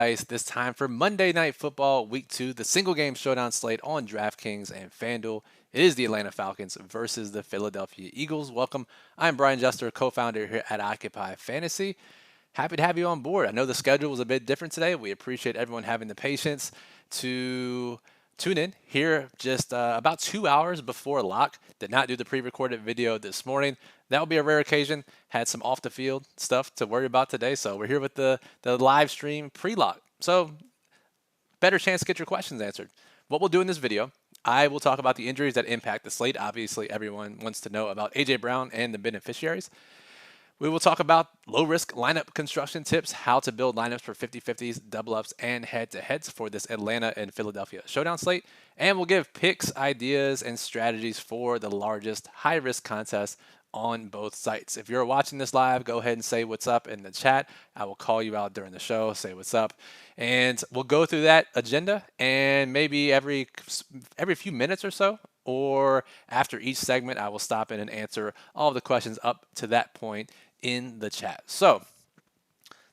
Guys, this time for Monday Night Football Week 2, the single game showdown slate on DraftKings and FanDuel. It is the Atlanta Falcons versus the Philadelphia Eagles. Welcome. I'm Brian Jester, co-founder here at Occupy Fantasy. Happy to have you on board. I know the schedule was a bit different today. We appreciate everyone having the patience to tune in here just about 2 hours before lock. Did not do the pre-recorded video this morning. That will be a rare occasion. Had some off the field stuff to worry about today. So we're here with the live stream pre-lock. So better chance to get your questions answered. What we'll do in this video, I will talk about the injuries that impact the slate. Obviously, everyone wants to know about A.J. Brown and the beneficiaries. We will talk about low-risk lineup construction tips, how to build lineups for 50-50s, double-ups, and head-to-heads for this Atlanta and Philadelphia showdown slate. And we'll give picks, ideas, and strategies for the largest high-risk contests on both sites. If you're watching this live, go ahead and say what's up in the chat. I will call you out during the show, say what's up. And we'll go through that agenda, and maybe every few minutes or so, or after each segment, I will stop in and answer all of the questions up to that point in the chat. So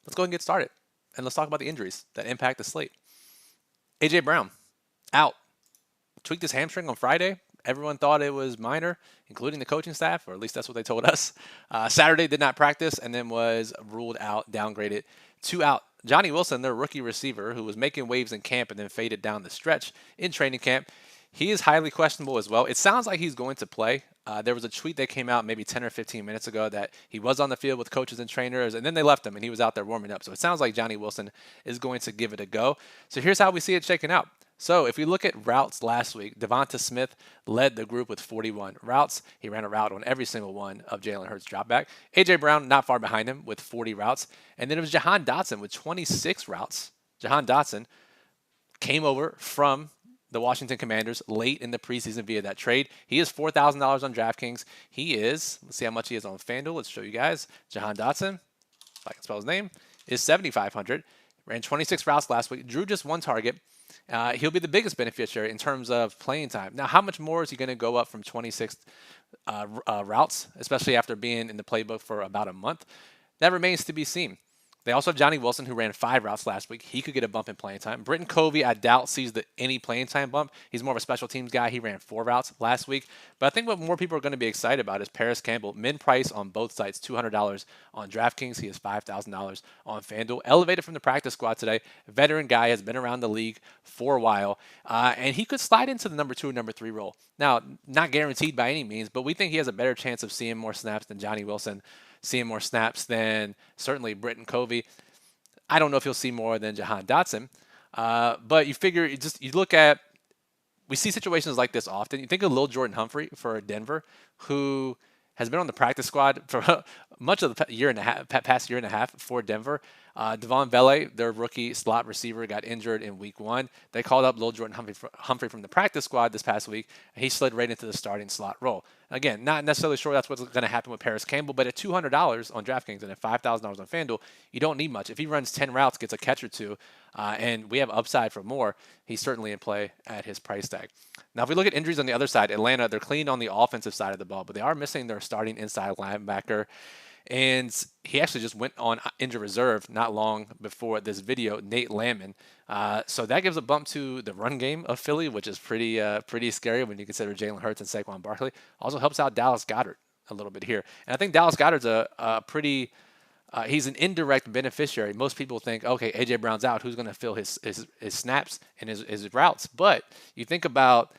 let's go ahead and get started. And let's talk about the injuries that impact the slate. A.J. Brown, out. Tweaked his hamstring on Friday. Everyone thought it was minor, including the coaching staff, or at least that's what they told us. Saturday did not practice and then was ruled out, downgraded to out. Johnny Wilson, their rookie receiver, who was making waves in camp and then faded down the stretch in training camp, he is highly questionable as well. It sounds like he's going to play. There was a tweet that came out maybe 10 or 15 minutes ago that he was on the field with coaches and trainers, and then they left him, and he was out there warming up. So it sounds like Johnny Wilson is going to give it a go. So here's how we see it shaking out. So if we look at routes last week, Devonta Smith led the group with 41 routes. He ran a route on every single one of Jalen Hurts' dropback. A.J. Brown not far behind him with 40 routes. And then it was Jahan Dotson with 26 routes. Jahan Dotson came over from the Washington Commanders late in the preseason via that trade. He is $4,000 on DraftKings. He is, let's see how much he is on FanDuel. Let's show you guys. Jahan Dotson, if I can spell his name, is $7,500. Ran 26 routes last week. Drew just one target. He'll be the biggest beneficiary in terms of playing time. Now, how much more is he going to go up from 26 routes, especially after being in the playbook for about a month? That remains to be seen. They also have Johnny Wilson, who ran 5 routes last week. He could get a bump in playing time. Britton Covey, I doubt, sees any playing time bump. He's more of a special teams guy. He ran 4 routes last week. But I think what more people are going to be excited about is Paris Campbell. Min price on both sites, $200 on DraftKings. He is $5,000 on FanDuel. Elevated from the practice squad today. Veteran guy, has been around the league for a while. And he could slide into the number 2 or number 3 role. Now, not guaranteed by any means, but we think he has a better chance of seeing more snaps than Johnny Wilson, seeing more snaps than certainly Britton Covey. I don't know if you'll see more than Jahan Dotson, but you figure you look at, we see situations like this often. You think of Lil Jordan Humphrey for Denver, who has been on the practice squad for much of the past year and a half for Denver. Devon Vele, their rookie slot receiver, got injured in week 1. They called up Lil Jordan Humphrey from the practice squad this past week, and he slid right into the starting slot role. Again, not necessarily sure that's what's going to happen with Paris Campbell, but at $200 on DraftKings and at $5,000 on FanDuel, you don't need much. If he runs 10 routes, gets a catch or two, and we have upside for more, he's certainly in play at his price tag. Now, if we look at injuries on the other side, Atlanta, they're clean on the offensive side of the ball, but they are missing their starting inside linebacker. And he actually just went on injured reserve not long before this video, Nate Landman. So that gives a bump to the run game of Philly, which is pretty scary when you consider Jalen Hurts and Saquon Barkley. Also helps out Dallas Goedert a little bit here. And I think Dallas Goedert's a pretty he's an indirect beneficiary. Most people think, okay, A.J. Brown's out. Who's going to fill his snaps and his routes? But you think about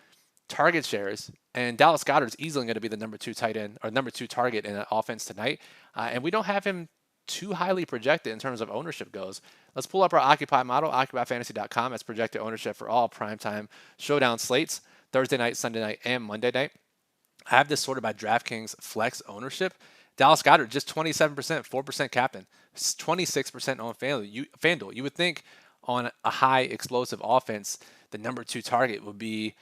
target shares, and Dallas Goedert's easily going to be the number 2 tight end or number 2 target in an offense tonight. And we don't have him too highly projected in terms of ownership goes. Let's pull up our Occupy model, occupyfantasy.com. That's projected ownership for all primetime showdown slates, Thursday night, Sunday night, and Monday night. I have this sorted by DraftKings flex ownership. Dallas Goedert, just 27%, 4% captain, 26% on FanDuel. You would think on a high explosive offense, the number 2 target would be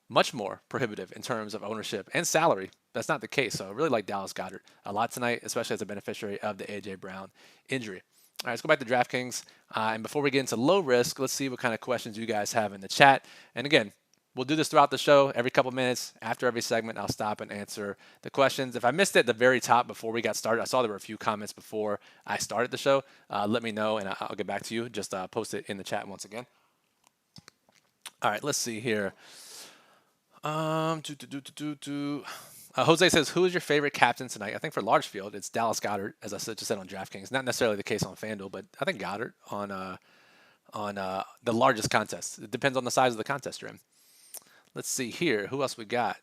much more prohibitive in terms of ownership and salary. That's not the case. So I really like Dallas Goedert a lot tonight, especially as a beneficiary of the A.J. Brown injury. All right, let's go back to DraftKings. And before we get into low risk, let's see what kind of questions you guys have in the chat. And again, We'll do this throughout the show. Every couple minutes, after every segment, I'll stop and answer the questions. If I missed it at the very top before we got started, I saw there were a few comments before I started the show. Let me know, and I'll get back to you. Just post it in the chat once again. All right, let's see here. Jose says, who is your favorite captain tonight? I think for large field, it's Dallas Goedert, as I just said on DraftKings. Not necessarily the case on FanDuel, but I think Goddard on the largest contest. It depends on the size of the contest you're in. Let's see here. Who else we got?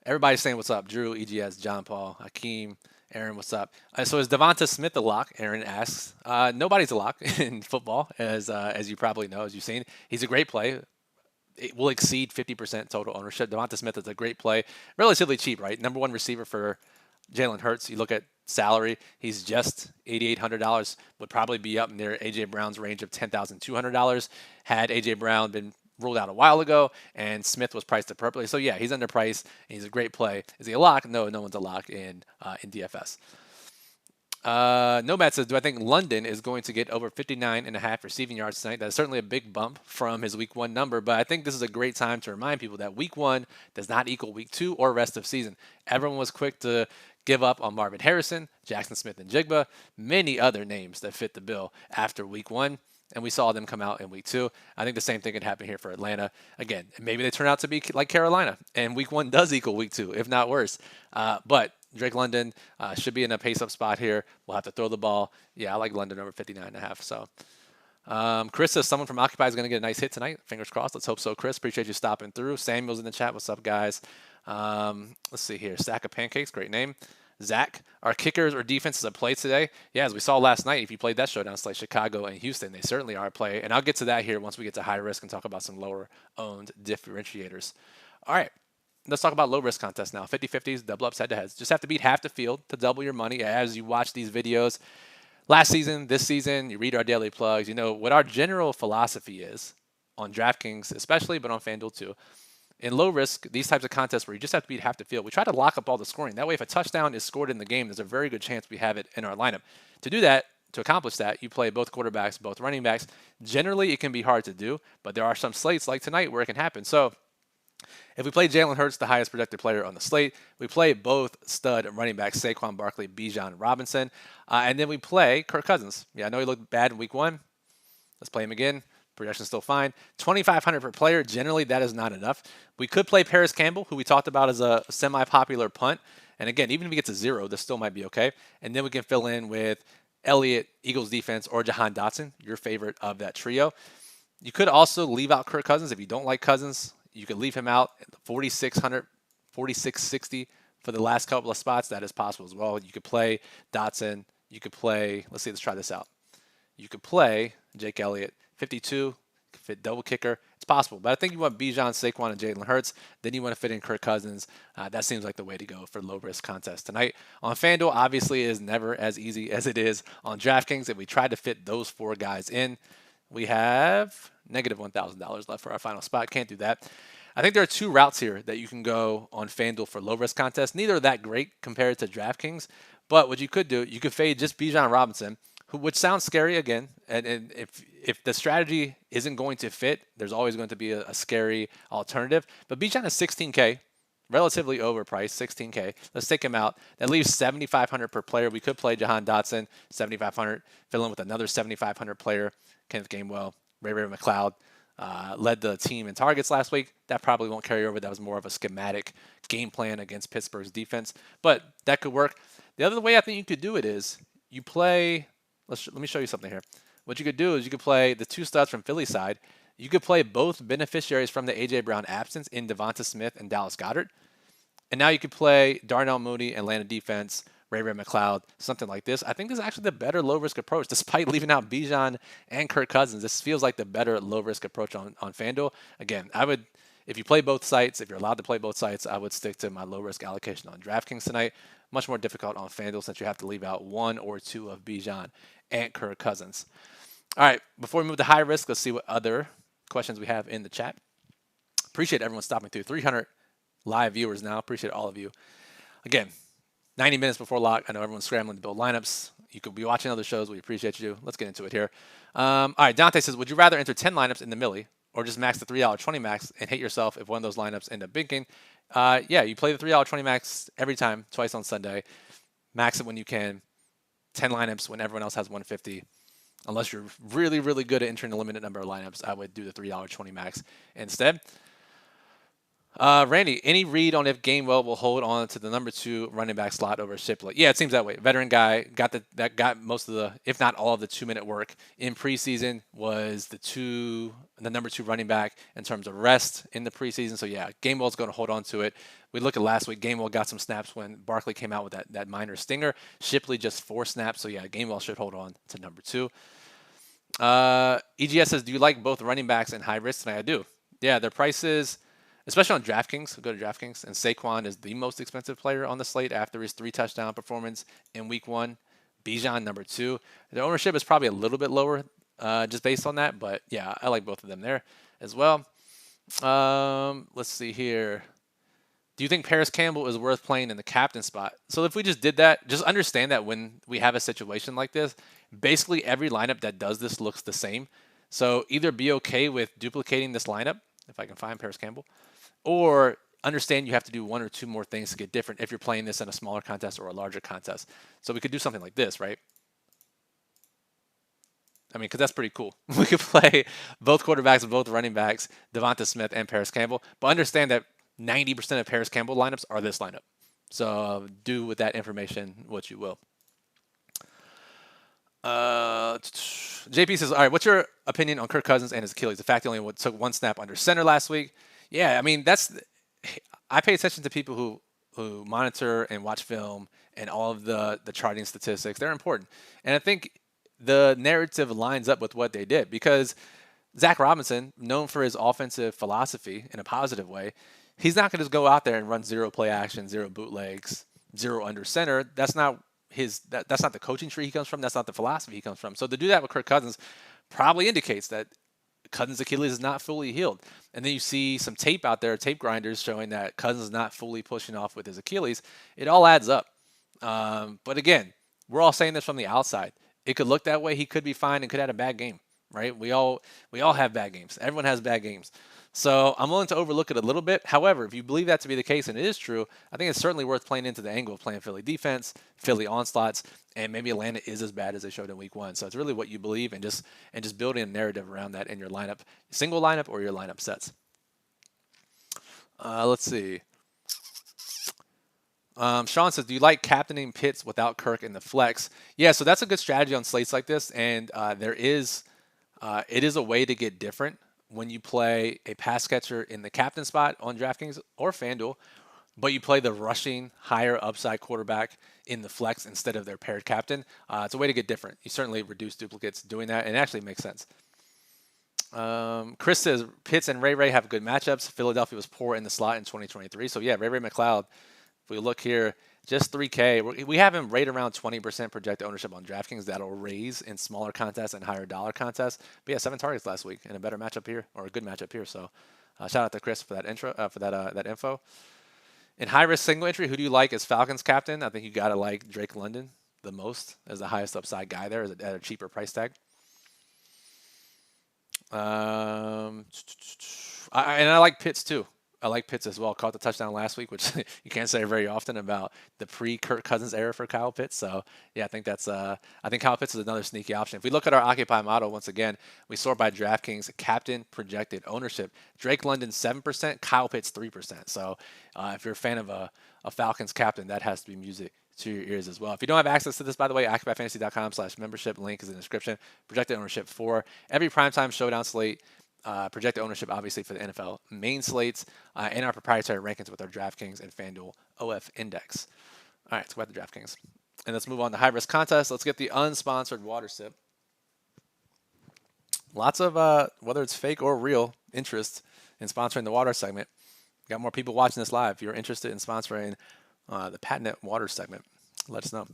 Everybody's saying what's up. Drew, EGS, John Paul, Hakeem, Aaron, what's up? So is Devonta Smith a lock? Aaron asks. Nobody's a lock in football, as you probably know, as you've seen. He's a great play. It will exceed 50% total ownership. Devonta Smith is a great play. Relatively cheap, right? Number one receiver for Jalen Hurts. You look at salary, he's just $8,800. Would probably be up near A.J. Brown's range of $10,200. Had A.J. Brown been ruled out a while ago, and Smith was priced appropriately. So yeah, he's underpriced, and he's a great play. Is he a lock? No, no one's a lock in DFS. Nomad says, do I think London is going to get over 59.5 receiving yards tonight? That's certainly a big bump from his week 1 number, but I think this is a great time to remind people that week 1 does not equal week 2 or rest of season. Everyone was quick to give up on Marvin Harrison, Jackson Smith and Jigba, many other names that fit the bill after week 1. And we saw them come out in week 2. I think the same thing could happen here for Atlanta. Again, maybe they turn out to be like Carolina, and week 1 does equal week 2, if not worse. But Drake London should be in a pace-up spot here. We'll have to throw the ball. Yeah, I like London over 59.5. So, Chris says someone from Occupy is going to get a nice hit tonight. Fingers crossed. Let's hope so, Chris. Appreciate you stopping through. Samuel's in the chat. What's up, guys? Let's see here. Stack of Pancakes. Great name. Zach, are kickers or defenses a play today? Yeah, as we saw last night, if you played that showdown, it's like Chicago and Houston. They certainly are a play. And I'll get to that here once we get to high risk and talk about some lower-owned differentiators. All right. Let's talk about low-risk contests now. 50-50s, double-ups, head-to-heads. Just have to beat half the field to double your money as you watch these videos. Last season, this season, you read our daily plugs. You know what our general philosophy is on DraftKings especially, but on FanDuel too. In low risk, these types of contests where you just have to beat half the field, we try to lock up all the scoring. That way, if a touchdown is scored in the game, there's a very good chance we have it in our lineup. To do that, to accomplish that, you play both quarterbacks, both running backs. Generally, it can be hard to do, but there are some slates like tonight where it can happen. So if we play Jalen Hurts, the highest projected player on the slate, we play both stud running backs, Saquon Barkley, Bijan Robinson, and then we play Kirk Cousins. Yeah, I know he looked bad in week 1. Let's play him again. Projection's still fine. $2,500 per player. Generally, that is not enough. We could play Paris Campbell, who we talked about as a semi-popular punt. And again, even if he gets a 0, this still might be okay. And then we can fill in with Elliott, Eagles defense, or Jahan Dotson, your favorite of that trio. You could also leave out Kirk Cousins. If you don't like Cousins, you could leave him out at 4,600, 4,660 for the last couple of spots. That is possible as well. You could play Dotson. You could play, let's try this out. You could play Jake Elliott. 52, fit double kicker. It's possible. But I think you want Bijan, Saquon, and Jalen Hurts. Then you want to fit in Kirk Cousins. That seems like the way to go for low-risk contests tonight. On FanDuel, obviously, it is never as easy as it is on DraftKings. If we try to fit those 4 guys in, we have negative $1,000 left for our final spot. Can't do that. I think there are 2 routes here that you can go on FanDuel for low-risk contests. Neither are that great compared to DraftKings. But what you could do, you could fade just Bijan Robinson, which sounds scary again. And if the strategy isn't going to fit, there's always going to be a scary alternative. But Bijan is $16K, relatively overpriced, $16K. Let's take him out. That leaves $7,500 per player. We could play Jahan Dotson, $7,500. Fill in with another $7,500 player, Kenneth Gainwell, Ray McLeod. Led the team in targets last week. That probably won't carry over. That was more of a schematic game plan against Pittsburgh's defense. But that could work. The other way I think you could do it is you play... Let me show you something here. What you could do is you could play the 2 studs from Philly side. You could play both beneficiaries from the A.J. Brown absence in Devonta Smith and Dallas Goedert. And now you could play Darnell Mooney, Atlanta defense, Ray McLeod, something like this. I think this is actually the better low-risk approach. Despite leaving out Bijan and Kirk Cousins, this feels like the better low-risk approach on FanDuel. Again, I would, if you play both sites, if you're allowed to play both sites, I would stick to my low-risk allocation on DraftKings tonight. Much more difficult on FanDuel since you have to leave out 1 or 2 of Bijan and Kirk Cousins. All right, before we move to high risk, let's see what other questions we have in the chat. Appreciate everyone stopping through. 300 live viewers now. Appreciate all of you. Again, 90 minutes before lock. I know everyone's scrambling to build lineups. You could be watching other shows. We appreciate you. Let's get into it here. All right, Dante says, would you rather enter 10 lineups in the Millie or just max the $3.20 max and hit yourself if one of those lineups end up binking, yeah, you play the $3.20 max every time, twice on Sunday. Max it when you can. 10 lineups when everyone else has 150. Unless you're really, really good at entering a limited number of lineups, I would do the $3.20 max instead. Randy, any read on if Gainwell will hold on to the number 2 running back slot over Shipley? Yeah, it seems that way. Veteran guy got most of the, if not all of the 2-minute work in preseason. Was the number 2 running back in terms of rest in the preseason. So yeah, Gainwell's going to hold on to it. We look at last week. Gainwell got some snaps when Barkley came out with that minor stinger. Shipley just 4 snaps. So yeah, Gainwell should hold on to number 2. EGS says, do you like both running backs and high risk tonight? I do. Yeah, their prices, especially on DraftKings. Go to DraftKings, and Saquon is the most expensive player on the slate after his 3-touchdown performance in Week 1. Bijan, number 2. Their ownership is probably a little bit lower just based on that, but yeah, I like both of them there as well. Let's see here. Do you think Paris Campbell is worth playing in the captain spot? So if we just did that, just understand that when we have a situation like this, basically every lineup that does this looks the same. So either be okay with duplicating this lineup, if I can find Paris Campbell, or understand you have to do 1 or 2 more things to get different if you're playing this in a smaller contest or a larger contest. So we could do something like this, right? I mean, because that's pretty cool. We could play both quarterbacks and both running backs, Devonta Smith and Paris Campbell, but understand that 90% of Paris Campbell lineups are this lineup. So do with that information what you will. JP says, all right, what's your opinion on Kirk Cousins and his Achilles? The fact he only took 1 snap under center last week. Yeah, I mean, I pay attention to people who monitor and watch film and all of the charting statistics. They're important. And I think the narrative lines up with what they did, because Zach Robinson, known for his offensive philosophy in a positive way, he's not going to just go out there and run 0 play action, 0 bootlegs, 0 under center. That's not that's not the coaching tree he comes from. That's not the philosophy he comes from. So to do that with Kirk Cousins probably indicates that Cousins' Achilles is not fully healed. And then you see some tape out there, tape grinders showing that Cousins is not fully pushing off with his Achilles. It all adds up. But again, we're all saying this from the outside. It could look that way. He could be fine and could have a bad game, right? We all have bad games. Everyone has bad games. So I'm willing to overlook it a little bit. However, if you believe that to be the case, and it is true, I think it's certainly worth playing into the angle of playing Philly defense, Philly onslaughts, and maybe Atlanta is as bad as they showed in Week 1. So it's really what you believe, and just building a narrative around that in your lineup, single lineup or your lineup sets. Let's see. Sean says, do you like captaining Pitts without Kirk in the flex? Yeah, so that's a good strategy on slates like this, and it is a way to get different when you play a pass catcher in the captain spot on DraftKings or FanDuel, but you play the rushing, higher upside quarterback in the flex instead of their paired captain. It's a way to get different. You certainly reduce duplicates doing that, and it actually makes sense. Chris says, Pitts and Ray have good matchups. Philadelphia was poor in the slot in 2023. So yeah, Ray McLeod, if we look here, just 3K. We have him right around 20% projected ownership on DraftKings. That'll raise in smaller contests and higher dollar contests. But yeah, 7 targets last week and a better matchup here, or a good matchup here. So shout out to Chris for that that info. In high risk single entry, who do you like as Falcons captain? I think you gotta like Drake London the most as the highest upside guy there at a cheaper price tag. I like Pitts too. I like Pitts as well. Caught the touchdown last week, which you can't say very often about the pre-Kirk Cousins era for Kyle Pitts. So yeah, I think Kyle Pitts is another sneaky option. If we look at our Occupy model once again, we sort by DraftKings captain projected ownership. Drake London 7%, Kyle Pitts 3%. So if you're a fan of a Falcons captain, that has to be music to your ears as well. If you don't have access to this, by the way, occupyfantasy.com/membership, link is in the description. Projected ownership for every primetime showdown slate. Projected ownership, obviously, for the NFL main slates, and our proprietary rankings with our DraftKings and FanDuel OF index. All right, let's go back to DraftKings. And let's move on to high-risk contest. Let's get the unsponsored water sip. Lots of, whether it's fake or real, interest in sponsoring the water segment. Got more people watching this live. If you're interested in sponsoring the patented water segment, let us know.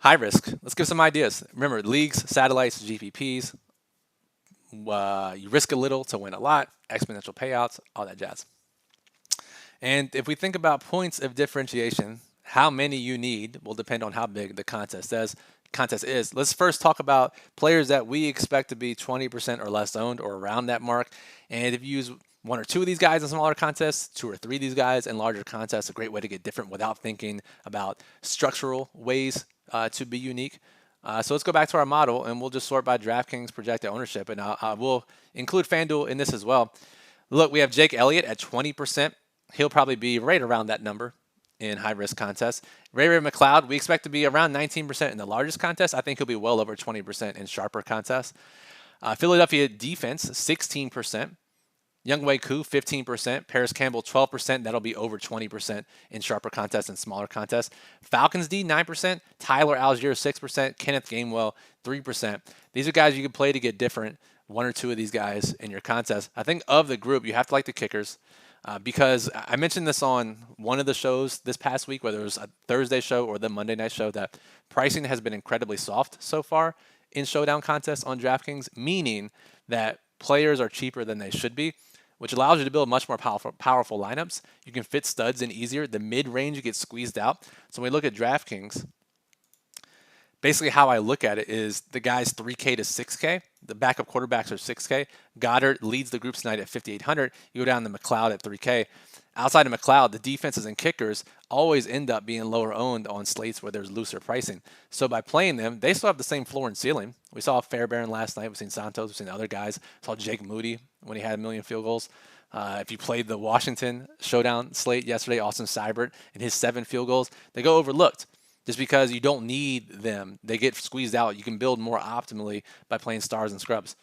High risk. Let's give some ideas. Remember, leagues, satellites, GPPs. You risk a little to win a lot, exponential payouts, all that jazz. And if we think about points of differentiation, how many you need will depend on how big the contest is. contest is. Let's first talk about players that we expect to be 20% or less owned or around that mark. And if you use one or two of these guys in smaller contests, two or three of these guys in larger contests, a great way to get different without thinking about structural ways to be unique. So let's go back to our model, and we'll just sort by DraftKings projected ownership, and I will include FanDuel in this as well. Look, we have Jake Elliott at 20%. He'll probably be right around that number in high-risk contests. Ray McLeod, we expect to be around 19% in the largest contest. I think he'll be well over 20% in sharper contests. Philadelphia defense, 16%. Younghoe Koo, 15%. Paris Campbell, 12%. That'll be over 20% in sharper contests and smaller contests. Falcons D, 9%. Tyler Algier, 6%. Kenneth Gainwell, 3%. These are guys you can play to get different. One or two of these guys in your contest. I think of the group, you have to like the kickers. Because I mentioned this on one of the shows this past week, whether it was a Thursday show or the Monday night show, that pricing has been incredibly soft so far in showdown contests on DraftKings, meaning that players are cheaper than they should be, which allows you to build much more powerful lineups. You can fit studs in easier. The mid-range gets squeezed out. So when we look at DraftKings, basically how I look at it is the guys 3K to 6K. The backup quarterbacks are 6K. Goddard leads the group tonight at 5,800. You go down to McLeod at 3K. Outside of McLeod, the defenses and kickers always end up being lower owned on slates where there's looser pricing. So by playing them, they still have the same floor and ceiling. We saw Fairbairn last night. We've seen Santos. We've seen other guys. We saw Jake Moody when he had 1 million field goals. If you played the Washington showdown slate yesterday, Austin Seibert and his 7 field goals, they go overlooked. Just because you don't need them, they get squeezed out. You can build more optimally by playing stars and scrubs.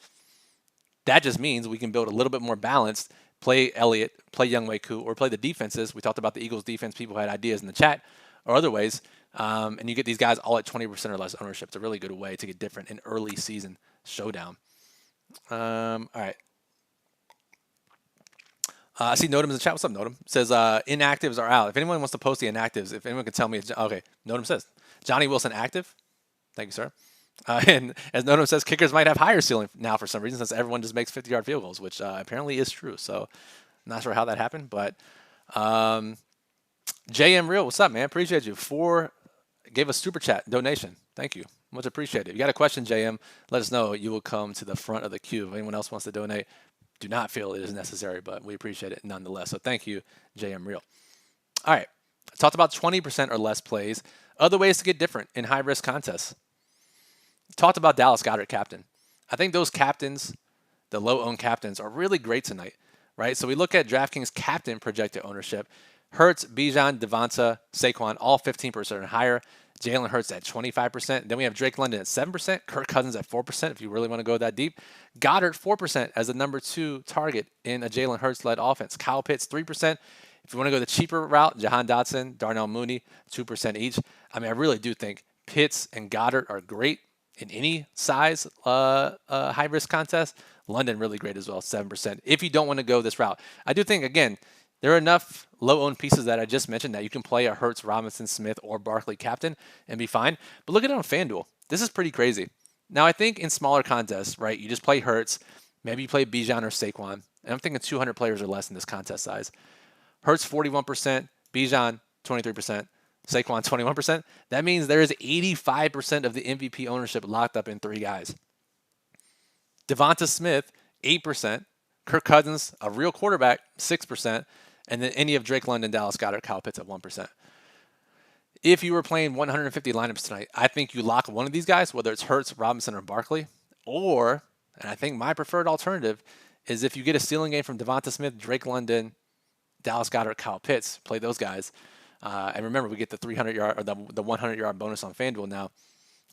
That just means we can build a little bit more balanced, play Elliott, play Younghoe Koo, or play the defenses. We talked about the Eagles defense. People had ideas in the chat or other ways. And you get these guys all at 20% or less ownership. It's a really good way to get different in early season showdown. All right. I see Nodum in the chat. What's up, Nodum? Says inactives are out. If anyone wants to post the inactives, if anyone can tell me, okay, Nodum says Johnny Wilson active. Thank you, sir. And as Nodum says, kickers might have higher ceiling now for some reason, since everyone just makes 50-yard field goals, which apparently is true. So I'm not sure how that happened, but JM Real, what's up, man? Appreciate you. Gave a super chat donation. Thank you. Much appreciated. If you got a question, JM, let us know. You will come to the front of the queue. If anyone else wants to donate, do not feel it is necessary, but we appreciate it nonetheless. So thank you, JM Real. All right. I talked about 20% or less plays. Other ways to get different in high-risk contests. Talked about Dallas Goedert captain. I think those captains, the low-owned captains, are really great tonight, right? So we look at DraftKings captain projected ownership. Hurts, Bijan, Devonta, Saquon, all 15% or higher. Jalen Hurts at 25%. Then we have Drake London at 7%. Kirk Cousins at 4% if you really want to go that deep. Goddard, 4% as the number 2 target in a Jalen Hurts-led offense. Kyle Pitts, 3%. If you want to go the cheaper route, Jahan Dotson, Darnell Mooney, 2% each. I mean, I really do think Pitts and Goddard are great in any size high-risk contest. London really great as well, 7%. If you don't want to go this route. I do think, again, there are enough low-owned pieces that I just mentioned that you can play a Hurts, Robinson, Smith, or Barkley captain and be fine. But look at it on FanDuel. This is pretty crazy. Now, I think in smaller contests, right, you just play Hurts. Maybe you play Bijan or Saquon. And I'm thinking 200 players or less in this contest size. Hurts, 41%. Bijan, 23%. Saquon, 21%. That means there is 85% of the MVP ownership locked up in 3 guys. Devonta Smith, 8%. Kirk Cousins, a real quarterback, 6%. And then any of Drake London, Dallas Goedert, Kyle Pitts at 1%. If you were playing 150 lineups tonight, I think you lock one of these guys, whether it's Hurts, Robinson, or Barkley. Or, and I think my preferred alternative, is if you get a ceiling game from Devonta Smith, Drake London, Dallas Goedert, Kyle Pitts, play those guys. And remember, we get the 300-yard or the 100-yard bonus on FanDuel now.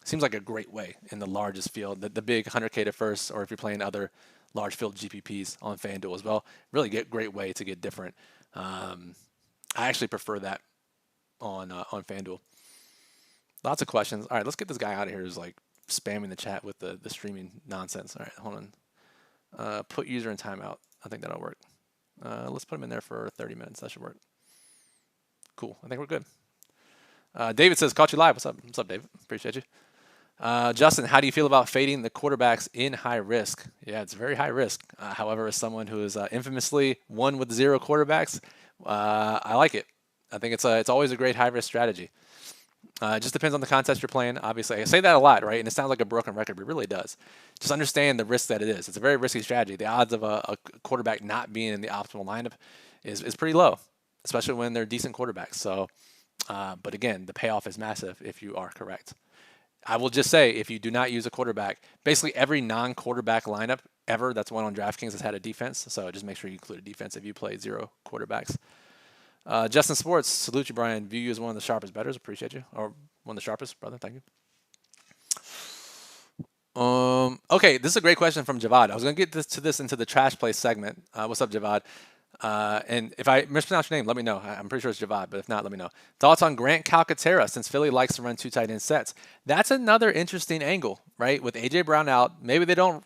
Seems like a great way in the largest field, the big 100K to first, or if you're playing other large field GPPs on FanDuel as well. Really great way to get different. I actually prefer that on FanDuel. Lots of questions. All right, let's get this guy out of here who's like spamming the chat with the streaming nonsense. All right, hold on. Put user in timeout. I think that'll work. Let's put him in there for 30 minutes. That should work. Cool. I think we're good. David says, caught you live. What's up? What's up, David? Appreciate you. Justin, how do you feel about fading the quarterbacks in high risk? Yeah, it's very high risk. However, as someone who is infamously won with 0 quarterbacks, I like it. I think it's always a great high risk strategy. It just depends on the contest you're playing. Obviously, I say that a lot, right? And it sounds like a broken record, but it really does. Just understand the risk that it is. It's a very risky strategy. The odds of a quarterback not being in the optimal lineup is pretty low, especially when they're decent quarterbacks. So, but again, the payoff is massive if you are correct. I will just say, if you do not use a quarterback, basically every non-quarterback lineup ever that's won on DraftKings has had a defense. So just make sure you include a defense if you play 0 quarterbacks. Justin Sports, salute you, Brian. View you as one of the sharpest bettors. Appreciate you. Or one of the sharpest, brother. Thank you. Okay, this is a great question from Javad. I was going to get to this into the trash play segment. What's up, Javad? And if I mispronounce your name, let me know. I'm pretty sure it's Javad, but if not, let me know. Thoughts on Grant Calcaterra, since Philly likes to run 2 tight end sets. That's another interesting angle, right? With A.J. Brown out, maybe they don't.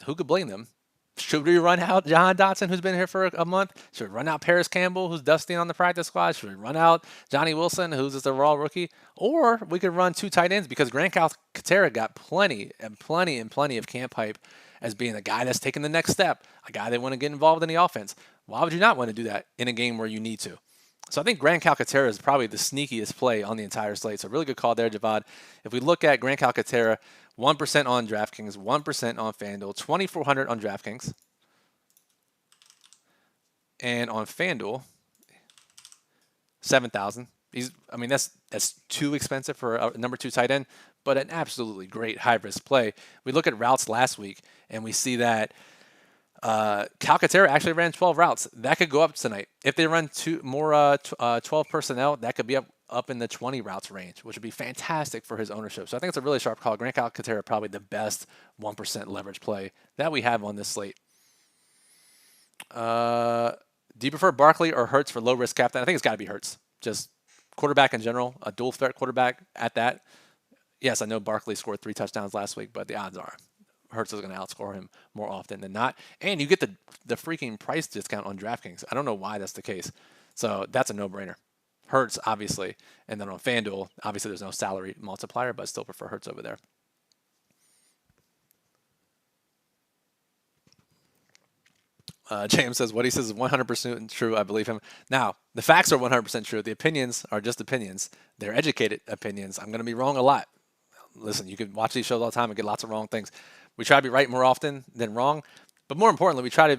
Who could blame them? Should we run out Jahan Dotson, who's been here for a month? Should we run out Paris Campbell, who's dusting on the practice squad? Should we run out Johnny Wilson, who's just a raw rookie? Or we could run 2 tight ends because Grant Calcaterra got plenty of camp hype as being a guy that's taking the next step, a guy they want to get involved in the offense. Why would you not want to do that in a game where you need to? So I think Grant Calcaterra is probably the sneakiest play on the entire slate. So really good call there, Javad. If we look at Grant Calcaterra, 1% on DraftKings, 1% on FanDuel, 2,400 on DraftKings. And on FanDuel, 7,000. That's too expensive for a number 2 tight end, but an absolutely great high-risk play. We look at routes last week, and we see that Calcaterra actually ran 12 routes. That could go up tonight. If they run 12 personnel, that could be up in the 20 routes range, which would be fantastic for his ownership. So I think it's a really sharp call. Grant Calcaterra, probably the best 1% leverage play that we have on this slate. Do you prefer Barkley or Hurts for low-risk captain? I think it's got to be Hurts. Just quarterback in general, a dual threat quarterback at that. Yes, I know Barkley scored 3 touchdowns last week, but the odds are Hurts is going to outscore him more often than not. And you get the freaking price discount on DraftKings. I don't know why that's the case. So that's a no-brainer. Hurts, obviously. And then on FanDuel, obviously there's no salary multiplier, but I still prefer Hurts over there. James says what he says is 100% true. I believe him. Now, the facts are 100% true. The opinions are just opinions. They're educated opinions. I'm going to be wrong a lot. Listen, you can watch these shows all the time and get lots of wrong things. We try to be right more often than wrong. But more importantly, we try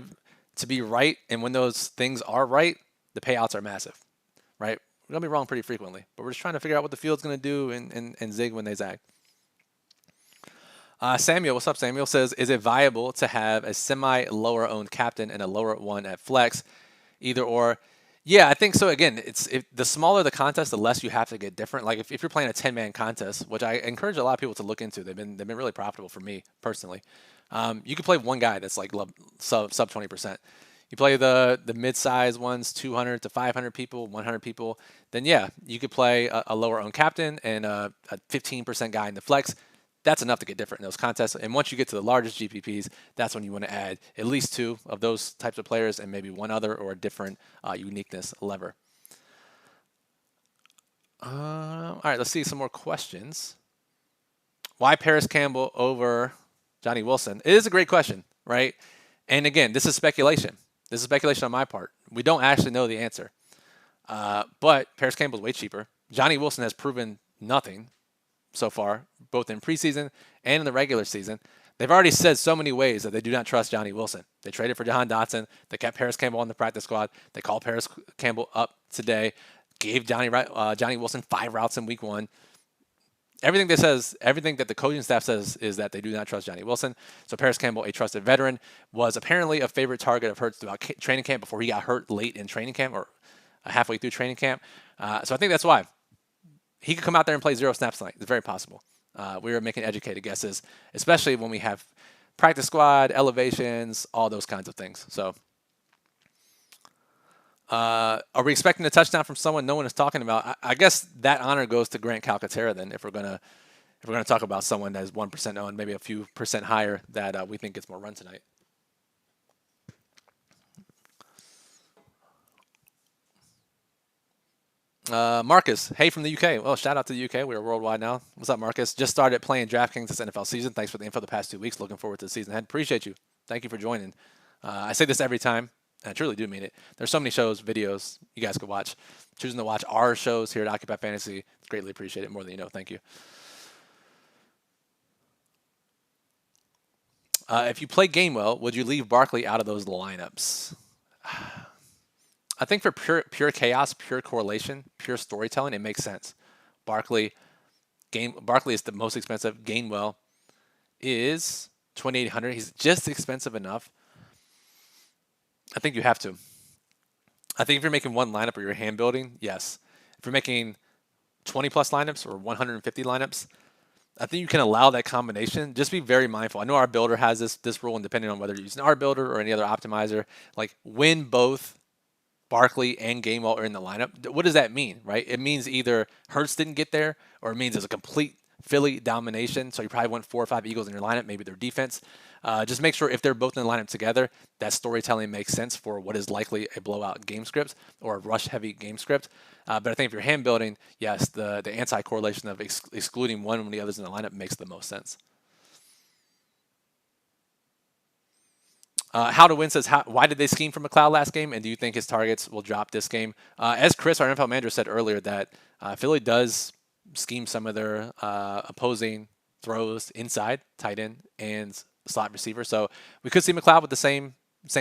to be right. And when those things are right, the payouts are massive, right? We're going to be wrong pretty frequently. But we're just trying to figure out what the field's going to do and zig when they zag. Samuel, what's up, Samuel? Says, is it viable to have a semi-lower owned captain and a lower one at flex? Either or. Yeah, I think so. Again, the smaller the contest, the less you have to get different. Like if you're playing a 10-man contest, which I encourage a lot of people to look into. They've been really profitable for me personally. You could play one guy that's like sub 20%. You play the mid-size ones, 200 to 500 people, 100 people. Then yeah, you could play a lower owned captain and a 15% guy in the flex. That's enough to get different in those contests. And once you get to the largest GPPs, that's when you want to add at least 2 of those types of players and maybe one other or a different uniqueness lever. All right, let's see some more questions. Why Paris Campbell over Johnny Wilson? It is a great question, right? And again, this is speculation. This is speculation on my part. We don't actually know the answer. But Paris Campbell's way cheaper. Johnny Wilson has proven nothing so far, both in preseason and in the regular season. They've already said so many ways that they do not trust Johnny Wilson. They traded for Jahan Dotson. They kept Paris Campbell on the practice squad. They called Paris Campbell up today, gave Johnny Wilson 5 routes in week 1. Everything that the coaching staff says is that they do not trust Johnny Wilson. So Paris Campbell, a trusted veteran, was apparently a favorite target of Hurts throughout training camp before he got hurt late in training camp or halfway through training camp. So I think that's why. He could come out there and play 0 snaps tonight. It's very possible. We were making educated guesses, especially when we have practice squad, elevations, all those kinds of things. So, are we expecting a touchdown from someone no one is talking about? I guess that honor goes to Grant Calcaterra then. If we're gonna talk about someone that is 1% owned, maybe a few percent higher that we think gets more run tonight. Marcus, hey from the UK. Well, shout out to the UK. We're worldwide now. What's up, Marcus? Just started playing DraftKings this NFL season. Thanks for the info the past 2 weeks. Looking forward to the season ahead. Appreciate you. Thank you for joining. I say this every time. And I truly do mean it. There's so many shows, videos you guys could watch. Choosing to watch our shows here at Occupy Fantasy, greatly appreciate it more than you know. Thank you. If you play Gainwell, would you leave Barkley out of those lineups? I think for pure chaos, pure correlation, pure storytelling, it makes sense. Barkley Barkley is the most expensive. Gainwell is 2,800. He's just expensive enough. I think you have to. I think if you're making one lineup or you're hand building, yes. If you're making 20 plus lineups or 150 lineups, I think you can allow that combination. Just be very mindful. I know our builder has this rule, and depending on whether you're using our builder or any other optimizer, like when both Barkley and Gainwell are in the lineup, what does that mean, right? It means either Hurts didn't get there, or it means there's a complete Philly domination. So you probably want 4 or 5 Eagles in your lineup, maybe their defense. Just make sure if they're both in the lineup together, that storytelling makes sense for what is likely a blowout game script or a rush-heavy game script. But I think if you're hand building, yes, the anti-correlation of excluding one when the other's in the lineup makes the most sense. How to win says, why did they scheme for McLeod last game, and do you think his targets will drop this game? As Chris, our NFL manager, said earlier, that Philly does scheme some of their opposing throws inside, tight end, and slot receiver. So we could see McLeod with the same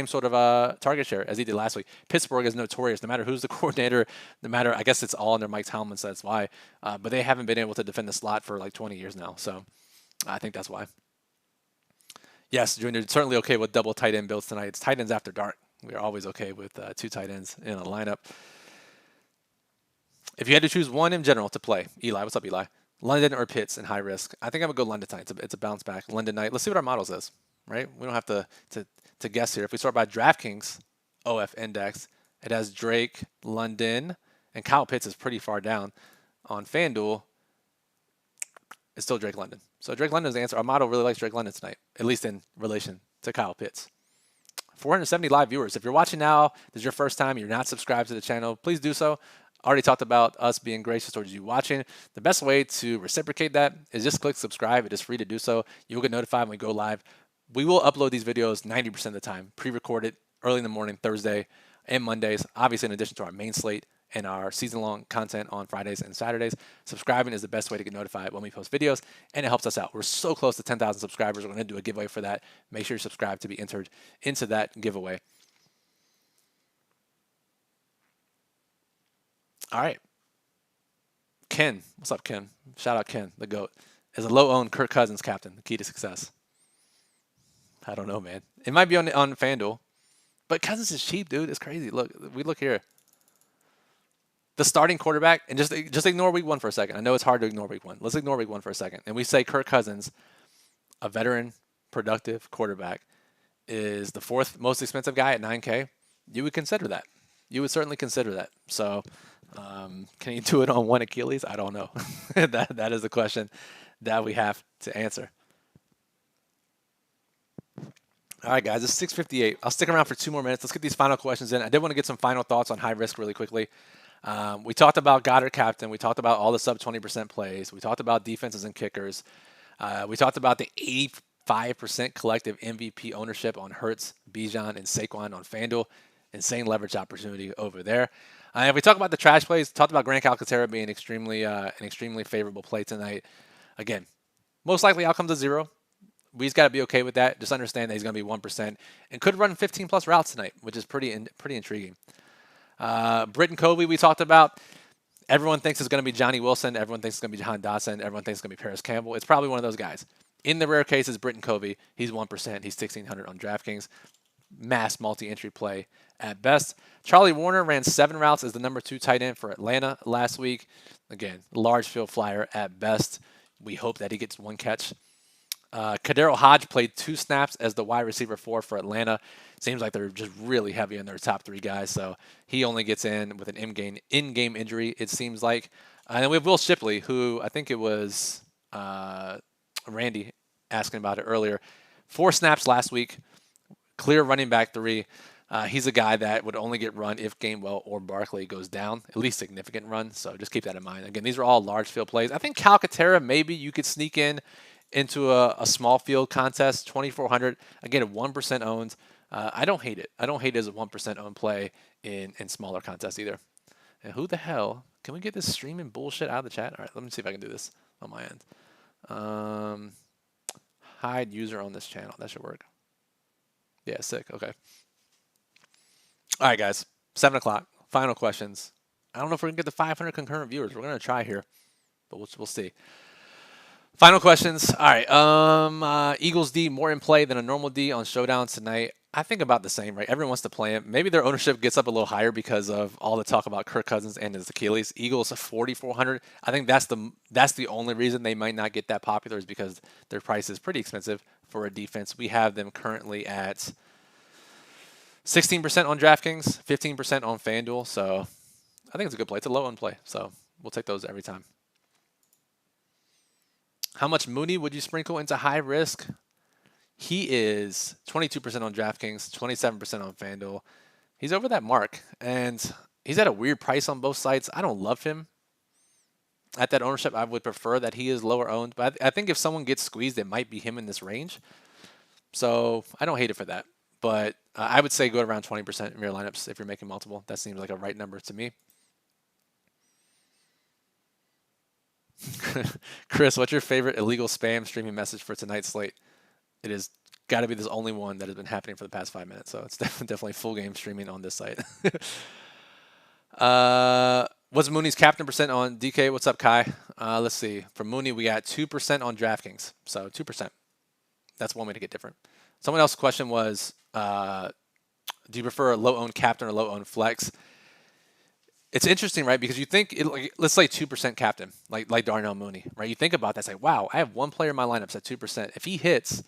sort of target share as he did last week. Pittsburgh is notorious. No matter who's the coordinator, no matter, I guess it's all under Mike Tomlin, so that's why. But they haven't been able to defend the slot for like 20 years now. So I think that's why. Yes, Junior, certainly okay with double tight end builds tonight. It's tight ends after dark. We are always okay with 2 tight ends in a lineup. If you had to choose one in general to play, Eli, what's up, Eli? London or Pitts in high risk? I think I'm going to go London tonight. It's a bounce back. London night. Let's see what our model says, right? We don't have to guess here. If we start by DraftKings OF index, it has Drake, London, and Kyle Pitts is pretty far down. On FanDuel, it's still Drake London. So Drake London's the answer. Our model really likes Drake London tonight, at least in relation to Kyle Pitts. 470 live viewers. If you're watching now, this is your first time, you're not subscribed to the channel, please do so. Already talked about us being gracious towards you watching. The best way to reciprocate that is just click subscribe. It is free to do so. You'll get notified when we go live. We will upload these videos 90% of the time, pre-recorded early in the morning, Thursday and Mondays, obviously in addition to our main slate and our season-long content on Fridays and Saturdays. Subscribing is the best way to get notified when we post videos, and it helps us out. We're so close to 10,000 subscribers. We're going to do a giveaway for that. Make sure you're subscribed to be entered into that giveaway. All right. Ken, what's up, Ken? Shout out Ken, the GOAT. Is a low-owned Kirk Cousins captain the key to success? I don't know, man. It might be on FanDuel, but Cousins is cheap, dude. It's crazy. Look, we look here. The starting quarterback, and just ignore week 1 for a second. I know it's hard to ignore week 1. Let's ignore week 1 for a second. And we say Kirk Cousins, a veteran, productive quarterback, is the 4th most expensive guy at $9K. You would consider that. You would certainly consider that. So can you do it on one Achilles? I don't know. that is the question that we have to answer. All right, guys, it's 6:58. I'll stick around for 2 more minutes. Let's get these final questions in. I did want to get some final thoughts on high risk really quickly. We talked about Goddard captain. We talked about all the sub 20% plays. We talked about defenses and kickers. We talked about the 85% collective MVP ownership on Hurts, Bijan, and Saquon on FanDuel. Insane leverage opportunity over there. And we talked about the trash plays. Talked about Grant Calcaterra being an extremely favorable play tonight. Again, most likely outcomes of 0. We just got to be okay with that. Just understand that he's going to be 1% and could run 15 plus routes tonight, which is pretty intriguing. Britton Covey, we talked about. Everyone thinks it's going to be Johnny Wilson. Everyone thinks it's going to be Jahan Dotson. Everyone thinks it's going to be Paris Campbell. It's probably one of those guys. In the rare cases, Britton Covey, he's 1%. He's 1,600 on DraftKings. Mass multi-entry play at best. Charlie Warner ran 7 routes as the number 2 tight end for Atlanta last week. Again, large field flyer at best. We hope that he gets 1 catch. Kadero Hodge played 2 snaps as the wide receiver 4 for Atlanta. Seems like they're just really heavy on their top 3 guys, so he only gets in with an in-game injury, it seems like. And then we have Will Shipley, who I think it was Randy asking about it earlier. 4 snaps last week, clear running back 3. He's a guy that would only get run if Gainwell or Barkley goes down, at least significant run, so just keep that in mind. Again, these are all large field plays. I think Calcaterra, maybe you could sneak in into a small field contest, 2,400. Again, 1% owned. I don't hate it. I don't hate it as a 1% owned play in smaller contests either. And who the hell? Can we get this streaming bullshit out of the chat? All right, let me see if I can do this on my end. Hide user on this channel. That should work. Yeah, sick. Okay. All right, guys. 7 o'clock. Final questions. I don't know if we're going to get the 500 concurrent viewers. We're going to try here, but we'll see. Final questions. All right. Eagles D more in play than a normal D on Showdown tonight. I think about the same, right? Everyone wants to play him. Maybe their ownership gets up a little higher because of all the talk about Kirk Cousins and his Achilles. Eagles 4,400. I think that's the only reason they might not get that popular is because their price is pretty expensive for a defense. We have them currently at 16% on DraftKings, 15% on FanDuel. So I think it's a good play. It's a low-owned play, so we'll take those every time. How much Mooney would you sprinkle into high risk? He is 22% on DraftKings, 27% on FanDuel. He's over that mark, and he's at a weird price on both sites. I don't love him. At that ownership, I would prefer that he is lower owned, but I think if someone gets squeezed, it might be him in this range. So I don't hate it for that, but I would say go around 20% in your lineups if you're making multiple. That seems like a right number to me. Chris, what's your favorite illegal spam streaming message for tonight's slate? It has got to be this only one that has been happening for the past 5 minutes, so it's definitely full game streaming on this site. What's Mooney's captain percent on DK? What's up, Kai? Let's see. For Mooney, we got 2% on DraftKings, so 2%. That's one way to get different. Someone else's question was, do you prefer a low-owned captain or low-owned flex? It's interesting, right? Because you think, let's say 2% captain, like Darnell Mooney, right? You think about that, it's like, wow, I have one player in my lineups at 2%. If he hits,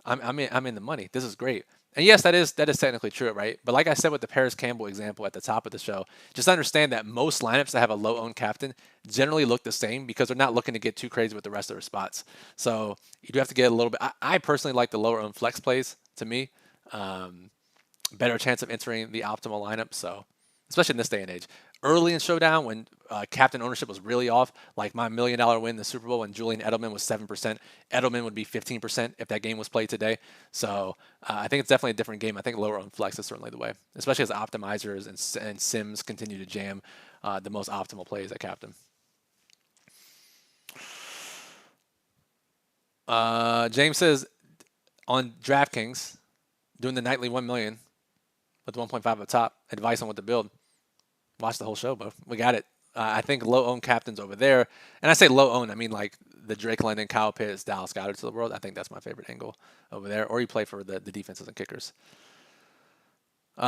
I'm in the money. This is great. And yes, that is technically true, right? But like I said with the Paris Campbell example at the top of the show, just understand that most lineups that have a low-owned captain generally look the same because they're not looking to get too crazy with the rest of their spots. So you do have to get a little bit. I personally like the lower-owned flex plays. To me, better chance of entering the optimal lineup. So especially in this day and age. Early in Showdown, when captain ownership was really off, like my $1 million win in the Super Bowl when Julian Edelman was 7%, Edelman would be 15% if that game was played today. So I think it's definitely a different game. I think lower on flex is certainly the way, especially as optimizers and sims continue to jam the most optimal plays at captain. James says on DraftKings, doing the nightly 1 million with 1.5 at the top, advice on what to build. Watch the whole show, bro. We got it. I think low-owned captains over there. And I say low-owned, I mean like the Drake London, Kyle Pitts, Dallas Goedert of the world. I think that's my favorite angle over there. Or you play for the defenses and kickers.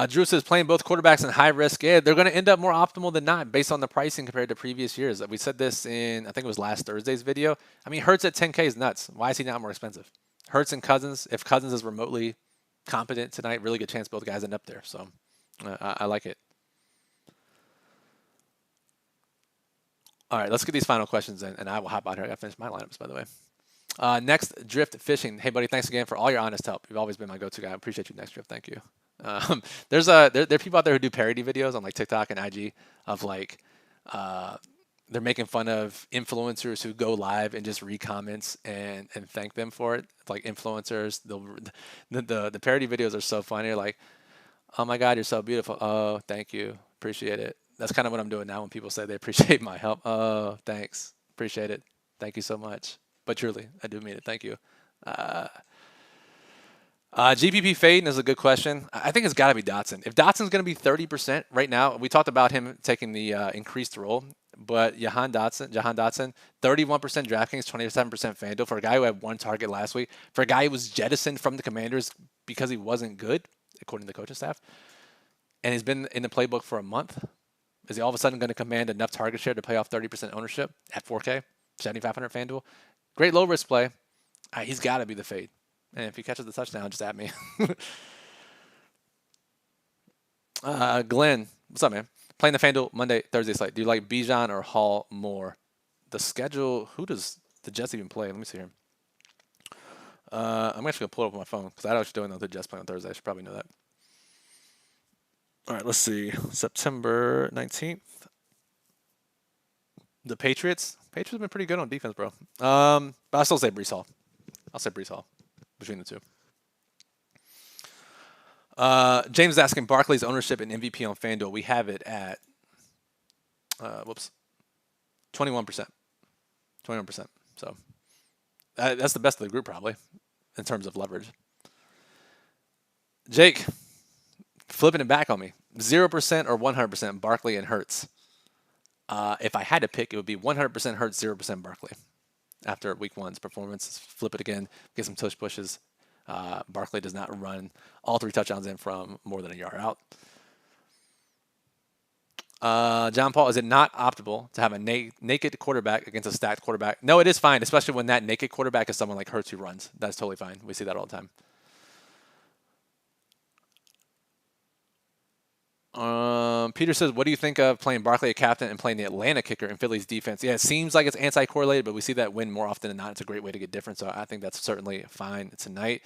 Drew says playing both quarterbacks in high risk. Yeah, they're going to end up more optimal than not based on the pricing compared to previous years. We said this in, I think it was last Thursday's video. I mean, Hurts at 10K is nuts. Why is he not more expensive? Hurts and Cousins, if Cousins is remotely competent tonight, really good chance both guys end up there. So I like it. All right, let's get these final questions in, and I will hop out here. I got to finish my lineups, by the way. Next, Drift Fishing. Hey, buddy, thanks again for all your honest help. You've always been my go-to guy. I appreciate you, Next Drift. Thank you. There are people out there who do parody videos on like TikTok and IG of like they're making fun of influencers who go live and just read comments and thank them for it. It's like influencers, the parody videos are so funny. You're like, oh my God, you're so beautiful. Oh, thank you, appreciate it. That's kind of what I'm doing now when people say they appreciate my help. Oh, thanks. Appreciate it. Thank you so much. But truly, I do mean it. Thank you. GPP fading is a good question. I think it's got to be Dotson. If Dotson's going to be 30% right now, we talked about him taking the increased role, but Jahan Dotson, 31% DraftKings, 27% FanDuel for a guy who had one target last week, for a guy who was jettisoned from the Commanders because he wasn't good, according to the coaching staff, and he's been in the playbook for a month. Is he all of a sudden going to command enough target share to pay off 30% ownership at 4K, 7,500 FanDuel? Great low risk play. He's got to be the fade. And if he catches the touchdown, just at me. Glenn, what's up, man? Playing the FanDuel Monday, Thursday slate. Do you like Bijan or Hall more? The schedule, who does the Jets even play? Let me see here. I'm actually going to pull it up on my phone because I actually don't know the Jets play on Thursday. I should probably know that. All right, let's see. September 19th. The Patriots have been pretty good on defense, bro. But I'll still say Brees Hall. I'll say Brees Hall between the two. James is asking Barkley's ownership and MVP on FanDuel. We have it at 21%. 21%. So that's the best of the group probably in terms of leverage. Jake, flipping it back on me. 0% or 100% Barkley and Hurts. If I had to pick, it would be 100% Hurts, 0% Barkley. After week one's performance, flip it again, get some tush pushes. Barkley does not run all 3 touchdowns in from more than a yard out. John Paul, is it not optimal to have a naked quarterback against a stacked quarterback? No, it is fine, especially when that naked quarterback is someone like Hurts who runs. That's totally fine. We see that all the time. Peter says, what do you think of playing Barkley at captain and playing the Atlanta kicker in Philly's defense? Yeah, it seems like it's anti-correlated, but we see that win more often than not. It's a great way to get different, so I think that's certainly fine tonight.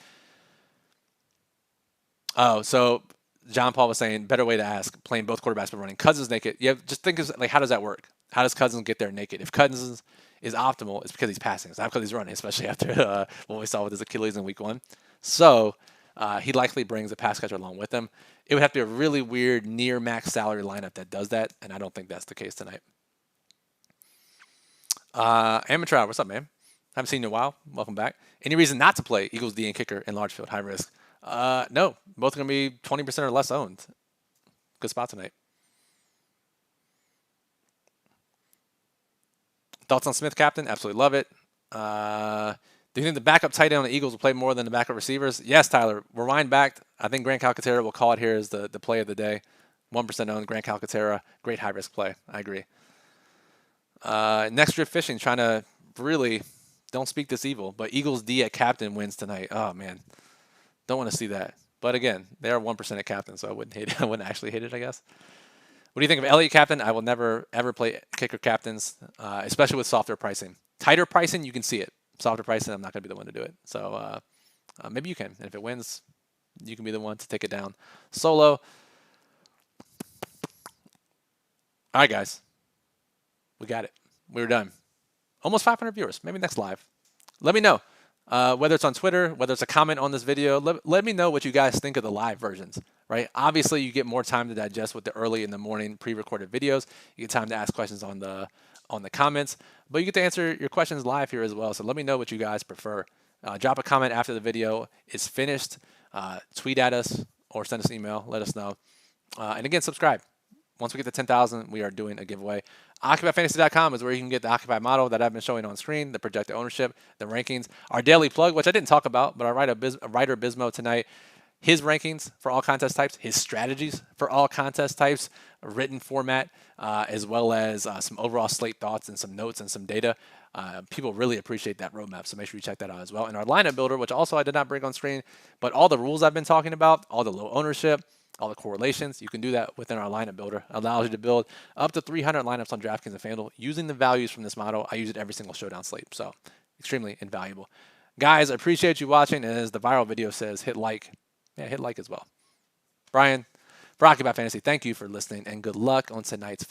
Oh, so John Paul was saying, better way to ask, playing both quarterbacks but running Cousins naked. Yeah, just think of, like, how does that work? How does Cousins get there naked? If Cousins is optimal, it's because he's passing. It's not because he's running, especially after what we saw with his Achilles in week 1. So he likely brings a pass catcher along with him. It would have to be a really weird near max salary lineup that does that, and I don't think that's the case tonight. Amateur, what's up, man? Haven't seen you in a while. Welcome back. Any reason not to play Eagles D and kicker in large field, high risk? No. Both are going to be 20% or less owned. Good spot tonight. Thoughts on Smith, captain? Absolutely love it. Do you think the backup tight end on the Eagles will play more than the backup receivers? Yes, Tyler. Rewind back. I think Grant Calcaterra will call it here as the play of the day. 1% owned, Grant Calcaterra. Great high-risk play. I agree. Next Drift Fishing trying to really, don't speak this evil, but Eagles D at captain wins tonight. Oh, man. Don't want to see that. But again, they are 1% at captain, so I wouldn't hate it. I wouldn't actually hate it, I guess. What do you think of Elliott captain? I will never, ever play kicker captains, especially with softer pricing. Tighter pricing, you can see it. Softer pricing, I'm not going to be the one to do it. So maybe you can. And if it wins, you can be the one to take it down solo. All right, guys. We got it. We're done. Almost 500 viewers. Maybe next live. Let me know. Whether it's on Twitter, whether it's a comment on this video, let me know what you guys think of the live versions, right? Obviously, you get more time to digest with the early in the morning pre-recorded videos. You get time to ask questions on the comments, but you get to answer your questions live here as well. So let me know what you guys prefer. Drop a comment after the video is finished. Tweet at us or send us an email. Let us know. And again, subscribe. Once we get to 10,000, we are doing a giveaway. OccupyFantasy.com is where you can get the Occupy model that I've been showing on screen, the projected ownership, the rankings, our daily plug, which I didn't talk about, but our writer Bismo tonight, his rankings for all contest types, his strategies for all contest types, a written format, as well as some overall slate thoughts and some notes and some data. People really appreciate that roadmap, so make sure you check that out as well. And our lineup builder, which also I did not bring on screen, but all the rules I've been talking about, all the low ownership, all the correlations, you can do that within our lineup builder. It allows you to build up to 300 lineups on DraftKings and FanDuel using the values from this model. I use it every single showdown slate, so extremely invaluable. Guys, I appreciate you watching, and as the viral video says, hit like. Yeah, hit like as well. Brian, for Occupy Fantasy, thank you for listening, and good luck on tonight's